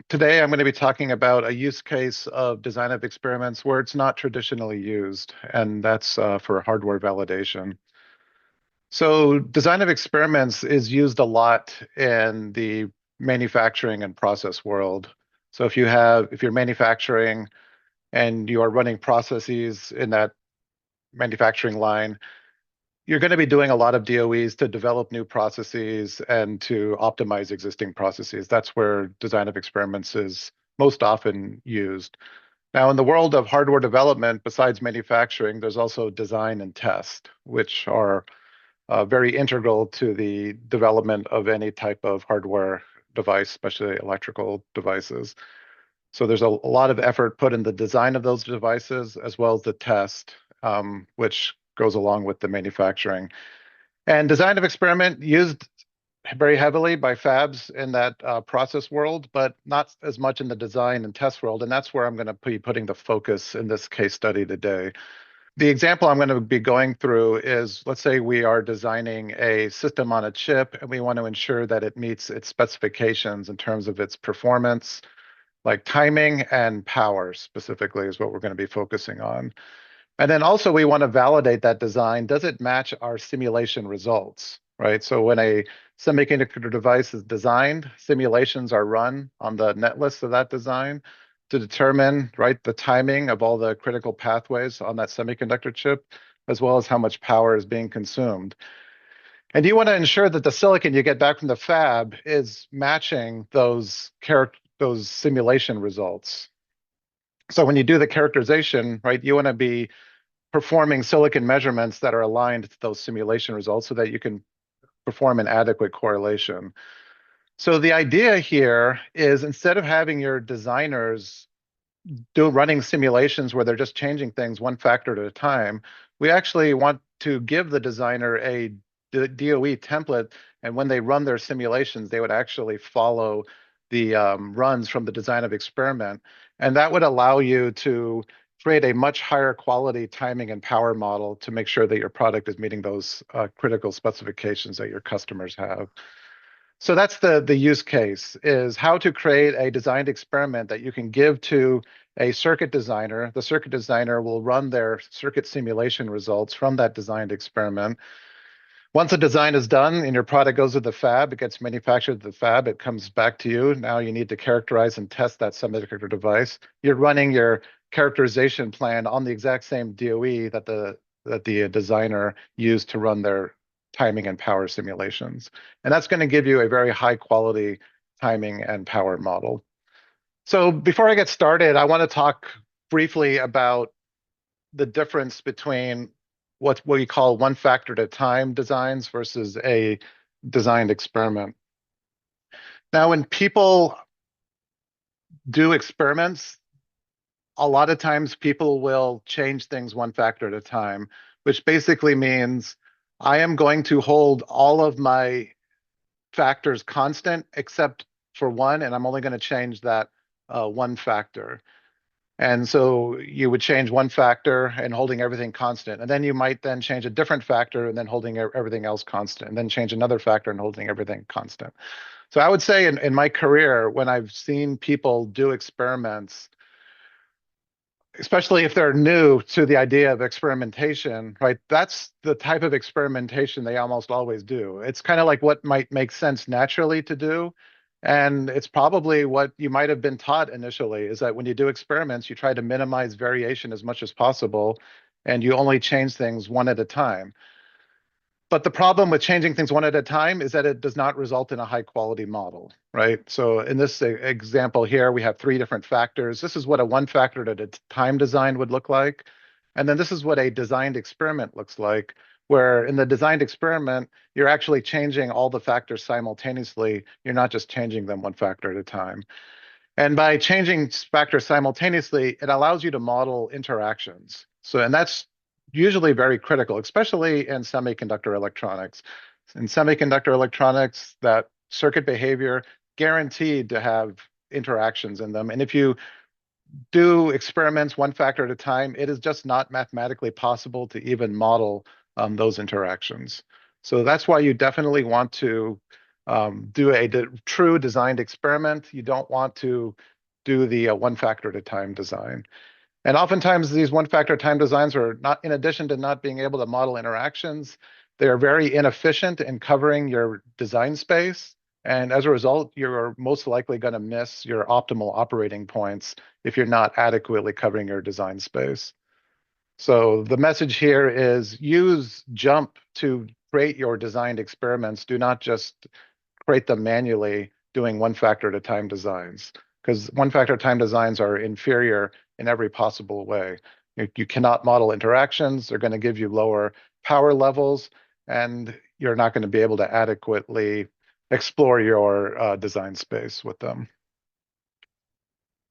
Today I'm going to be talking about a use case of design of experiments where it's not traditionally used, and that's for hardware validation. So design of experiments is used a lot in the manufacturing and process world. So if you're manufacturing and you are running processes in that manufacturing line, you're going to be doing a lot of DOEs to develop new processes and to optimize existing processes. That's where design of experiments is most often used. Now, in the world of hardware development, besides manufacturing, there's also design and test, which are very integral to the development of any type of hardware device, especially electrical devices. So there's a lot of effort put in the design of those devices as well as the test, which goes along with the manufacturing. And design of experiment used very heavily by fabs in that process world, but not as much in the design and test world. And that's where I'm going to be putting the focus in this case study today. The example I'm going to be going through is, let's say we are designing a system on a chip and we want to ensure that it meets its specifications in terms of its performance, like timing and power specifically is what we're going to be focusing on. And then also we want to validate that design. Does it match our simulation results, right? So when a semiconductor device is designed, simulations are run on the netlist of that design to determine, right, the timing of all the critical pathways on that semiconductor chip, as well as how much power is being consumed. And you want to ensure that the silicon you get back from the fab is matching those simulation results. So when you do the characterization, right, you want to be performing silicon measurements that are aligned to those simulation results so that you can perform an adequate correlation. So the idea here is instead of having your designers running simulations where they're just changing things one factor at a time, we actually want to give the designer a DOE template, and when they run their simulations, they would actually follow the runs from the design of experiment. And that would allow you to create a much higher quality timing and power model to make sure that your product is meeting those critical specifications that your customers have. So that's the use case, is how to create a designed experiment that you can give to a circuit designer. The circuit designer will run their circuit simulation results from that designed experiment. Once the design is done and your product goes to the fab, it gets manufactured at the fab, it comes back to you. Now you need to characterize and test that semiconductor device. You're running your characterization plan on the exact same DOE that the designer used to run their timing and power simulations. And that's going to give you a very high quality timing and power model. So before I get started, I want to talk briefly about the difference between what we call one factor at a time designs versus a designed experiment. Now, when people do experiments, a lot of times people will change things one factor at a time, which basically means I am going to hold all of my factors constant except for one, and I'm only going to change that one factor. And so you would change one factor and holding everything constant. And then you might then change a different factor and then holding everything else constant, and then change another factor and holding everything constant. So I would say in my career, when I've seen people do experiments, especially if they're new to the idea of experimentation, right? That's the type of experimentation they almost always do. It's kind of like what might make sense naturally to do. And it's probably what you might have been taught initially, is that when you do experiments, you try to minimize variation as much as possible, and you only change things one at a time. But the problem with changing things one at a time is that it does not result in a high quality model, right? So in this example here, we have three different factors. This is what a one factor at a time design would look like. And then this is what a designed experiment looks like, where in the designed experiment, you're actually changing all the factors simultaneously. You're not just changing them one factor at a time. And by changing factors simultaneously, it allows you to model interactions. So, and that's usually very critical, especially in semiconductor electronics. In semiconductor electronics, that circuit behavior guaranteed to have interactions in them. And if you do experiments one factor at a time, it is just not mathematically possible to even model those interactions. So that's why you definitely want to do a true designed experiment. You don't want to do the one factor at a time design. And oftentimes these one factor time designs are not, in addition to not being able to model interactions, they are very inefficient in covering your design space. And as a result, you're most likely going to miss your optimal operating points if you're not adequately covering your design space. So the message here is use JMP to create your designed experiments. Do not just create them manually doing one factor at a time designs, because one factor at a time designs are inferior in every possible way. You cannot model interactions. They're going to give you lower power levels, and you're not going to be able to adequately explore your design space with them.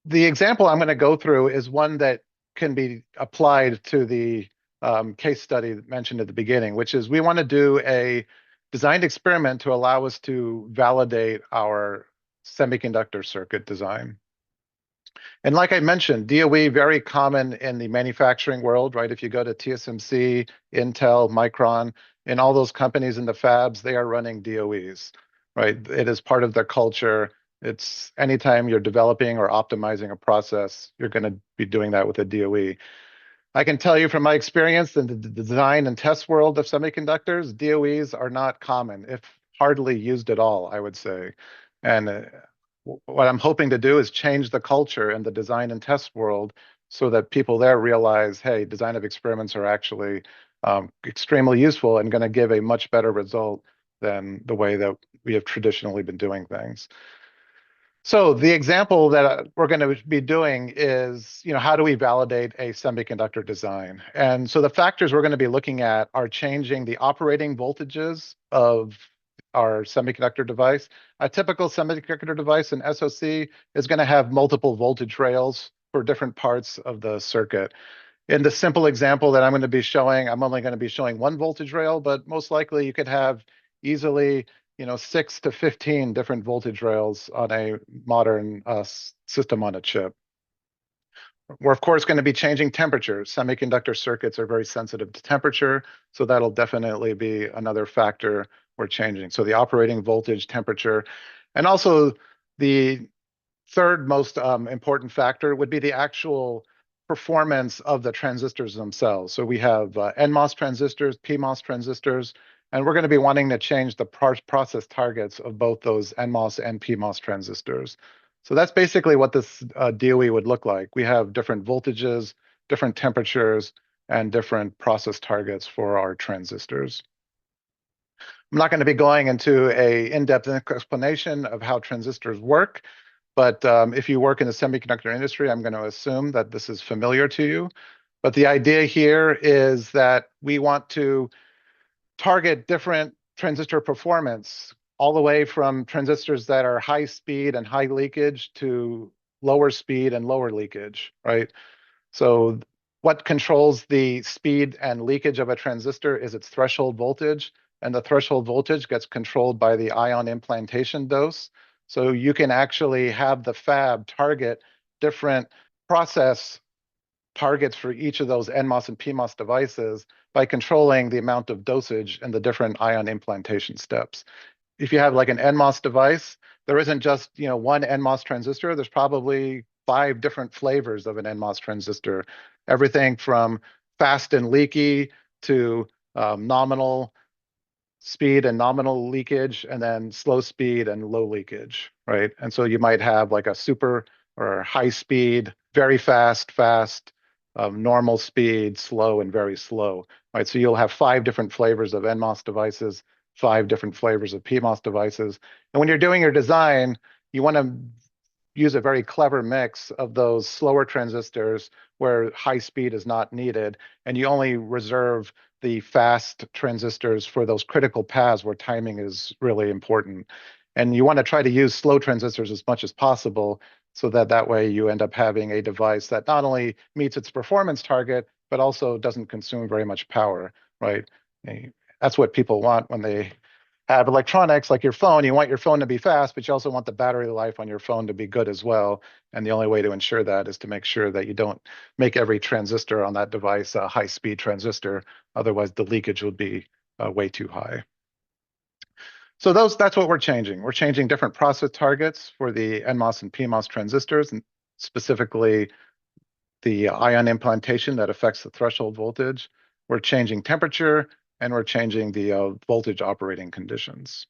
The example I'm going to go through is one that can be applied to the case study mentioned at the beginning, which is we want to do a designed experiment to allow us to validate our semiconductor circuit design. And like I mentioned, DOE very common in the manufacturing world, right? If you go to TSMC, Intel, Micron, in all those companies in the fabs, they are running DOEs, right? It is part of their culture. It's anytime you're developing or optimizing a process, you're going to be doing that with a DOE. I can tell you from my experience in the design and test world of semiconductors, DOEs are not common, if hardly used at all, I would say. And what I'm hoping to do is change the culture in the design and test world so that people there realize, hey, design of experiments are actually extremely useful and going to give a much better result than the way that we have traditionally been doing things. So the example that we're going to be doing is, how do we validate a semiconductor design? And so the factors we're going to be looking at are changing the operating voltages of our semiconductor device. A typical semiconductor device, an SoC, is going to have multiple voltage rails for different parts of the circuit. In the simple example that I'm going to be showing, I'm only going to be showing one voltage rail, but most likely you could have easily 6 to 15 different voltage rails on a modern system on a chip. We're, of course, going to be changing temperatures. Semiconductor circuits are very sensitive to temperature, so that'll definitely be another factor we're changing. So the operating voltage, temperature, and also the third most important factor would be the actual performance of the transistors themselves. So we have NMOS transistors, PMOS transistors, and we're going to be wanting to change the process targets of both those NMOS and PMOS transistors. So that's basically what this DOE would look like. We have different voltages, different temperatures, and different process targets for our transistors. I'm not going to be going into an in-depth explanation of how transistors work, but if you work in the semiconductor industry, I'm going to assume that this is familiar to you. But the idea here is that we want to target different transistor performance all the way from transistors that are high speed and high leakage to lower speed and lower leakage, right? So what controls the speed and leakage of a transistor is its threshold voltage, and the threshold voltage gets controlled by the ion implantation dose. So you can actually have the fab target different process targets for each of those NMOS and PMOS devices by controlling the amount of dosage and the different ion implantation steps. If you have like an NMOS device, there isn't just one NMOS transistor. There's probably 5 different flavors of an NMOS transistor. Everything from fast and leaky to nominal speed and nominal leakage, and then slow speed and low leakage, right? And so you might have like a super or high speed, very fast, normal speed, slow, and very slow, right? So you'll have 5 different flavors of NMOS devices, 5 different flavors of PMOS devices. And when you're doing your design, you want to use a very clever mix of those slower transistors where high speed is not needed, and you only reserve the fast transistors for those critical paths where timing is really important. And you want to try to use slow transistors as much as possible so that that way you end up having a device that not only meets its performance target, but also doesn't consume very much power, right? That's what people want when they have electronics like your phone. You want your phone to be fast, but you also want the battery life on your phone to be good as well. And the only way to ensure that is to make sure that you don't make every transistor on that device a high-speed transistor. Otherwise, the leakage would be way too high. So that's what we're changing. We're changing different process targets for the NMOS and PMOS transistors, and specifically the ion implantation that affects the threshold voltage. We're changing temperature, and we're changing the voltage operating conditions.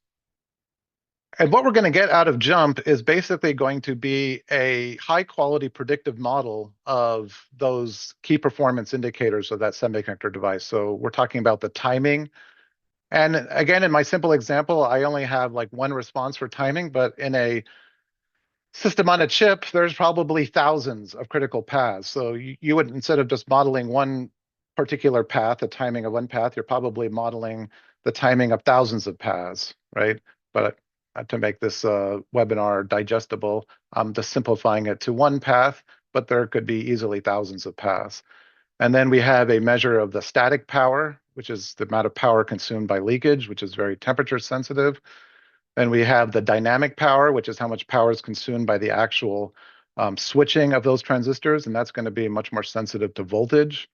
And what we're going to get out of JUMP is basically going to be a high quality predictive model of those key performance indicators of that semiconductor device. So we're talking about the timing. And again, in my simple example, I only have like one response for timing, but in a system on a chip, there's probably thousands of critical paths. So you would, instead of just modeling one particular path, the timing of one path, you're probably modeling the timing of thousands of paths, right? But to make this webinar digestible, I'm just simplifying it to one path, but there could be easily thousands of paths. And then we have a measure of the static power, which is the amount of power consumed by leakage, which is very temperature sensitive. Then we have the dynamic power, which is how much power is consumed by the actual switching of those transistors, and that's going to be much more sensitive to voltage.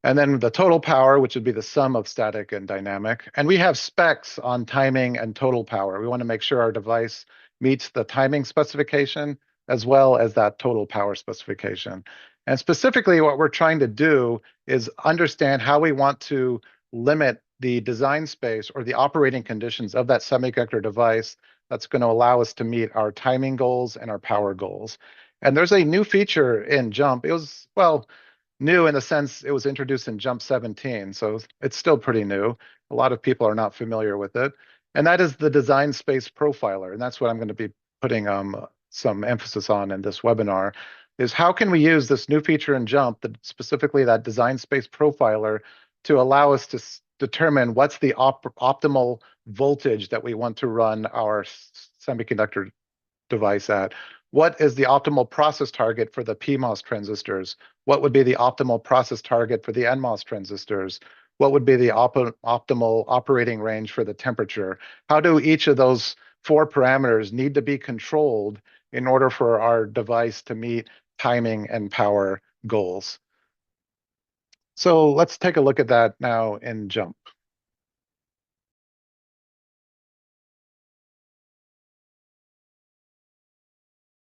And then the total power, which would be the sum of static and dynamic. And we have specs on timing and total power. We want to make sure our device meets the timing specification as well as that total power specification. And specifically, what we're trying to do is understand how we want to limit the design space or the operating conditions of that semiconductor device that's going to allow us to meet our timing goals and our power goals. And there's a new feature in JUMP. It was, well, new in the sense it was introduced in JUMP 17, so it's still pretty new. A lot of people are not familiar with it. And that is the design space profiler. And that's what I'm going to be putting some emphasis on in this webinar, is how can we use this new feature in JUMP, specifically that design space profiler, to allow us to determine what's the optimal voltage that we want to run our semiconductor device at. What is the optimal process target for the PMOS transistors? What would be the optimal process target for the NMOS transistors? What would be the optimal operating range for the temperature? How do each of those four parameters need to be controlled in order for our device to meet timing and power goals? So let's take a look at that now in JUMP.